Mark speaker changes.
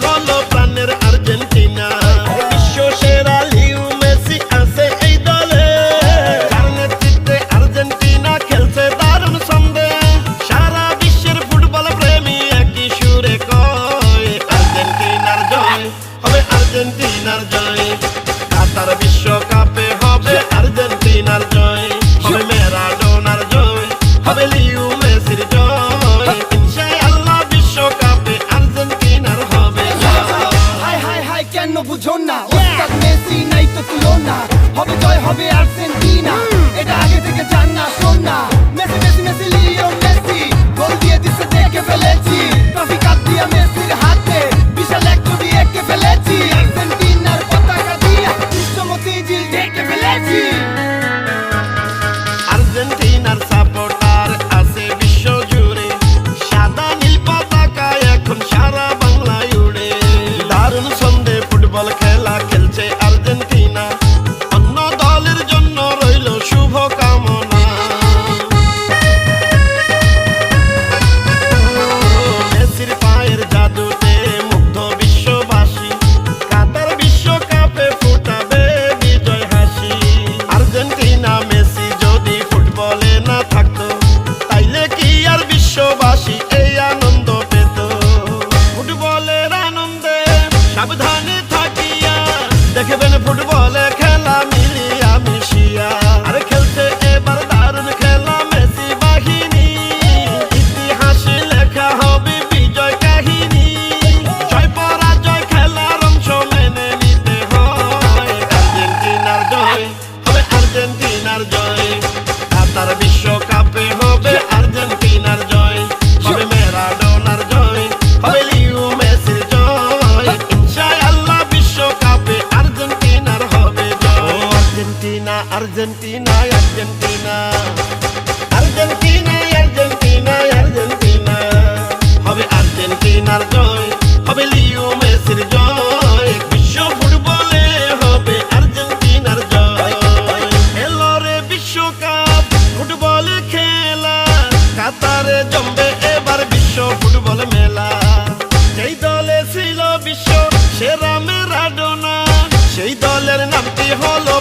Speaker 1: হলো প্রাণের আর্জেন্টিনা। বিশ্ব সেরা লিও মেসি আছে এই দলে, যার নেতৃত্বে আর্জেন্টিনা খেলছে দারুণ ছন্দে। সারা বিশ্বের ফুটবল প্রেমী একই সুরে কয় আর্জেন্টিনার জয় হবে, আর্জেন্টিনার জয়। কাতার বিশ্বকাপে হবে আর্জেন্টিনার জয়, হবে ম্যারাডোনার জয়, হবে লিও মেসির জয়। ইনশাআল্লাহ বিশ্বকাপে আর্জেন্টিনার হবে জয়।
Speaker 2: হাই হাই হাই কেন বুঝো না, ওস্তাদ মেসি নাই তো তুলনা, হবে জয় হবে আর্জেন্টিনা, এটা আগে থেকে জান না শোন না। Messi Messi Messi Leo Messi গোল দিয়ে দিছে দেখে ফেলেছি, ট্রফি কাপ দিয়া মেসির হাতে বিশাল এক ছবি এঁকে ফেলেছি। আর্জেন্টিনার পতাকা দিয়া বিশ্বমতি জিল ঢেকে ফেলেছি।
Speaker 1: আর্জেন্টিনার সাপোর্টার আছে বিশ্ব জুড়ে, সাদা নীল পতাকা এখন সারা বাংলায় উড়ে। দারুণ ছন্দে ফুটবল খেলা খেলছে আর্জেন্টিনা, অন্য দলের জন্য রইল শুভ কামনা। মেসির পায়ের জাদুতে মুগ্ধ বিশ্ববাসী, কাতার বিশ্বকাপে ফোটাবে বিজয় হাসি। আর্জেন্টিনা মেসি যদি ফুটবলে না থাকতো, তাইলে কি আর বিশ্ববাসী এই আনন্দ পেত? ফুটবলের আনন্দে সাবধানে থাকিয়া দেখবেন ফুটবলে খেলা মিলিয়া মিশিয়া। আর খেলছে এবার দারুণ খেলা মেসি বাহিনী, ইতিহাসে লেখা হবে বিজয় কাহিনী। জয় পরাজয় খেলার অংশ মেনে নিতে হয়, আর্জেন্টিনার জয় হবে, আর্জেন্টিনার জয়। কাতার বিশ্বকাপে হবে আর্জেন্টিনার জয়, হবে ম্যারাডোনার জয়, হবে লিও মেসির জয়। ইনশাআল্লাহ বিশ্বকাপে আর্জেন্টিনার হবে জয়। Argentina Argentina Argentina, Argentina Argentina Argentina, হবে আর্জেন্টিনার জয়, হবে লিও মেসির জয়। বিশ্ব ফুটবলে হবে আর্জেন্টিনার জয়। এলো রে বিশ্বকাপ ফুটবল খেলা, কাতারে জমবে এবার বিশ্ব ফুটবল মেলা। সেই দলে ছিল বিশ্ব সেরা ম্যারাডোনা, সেই দলের নামটি হলো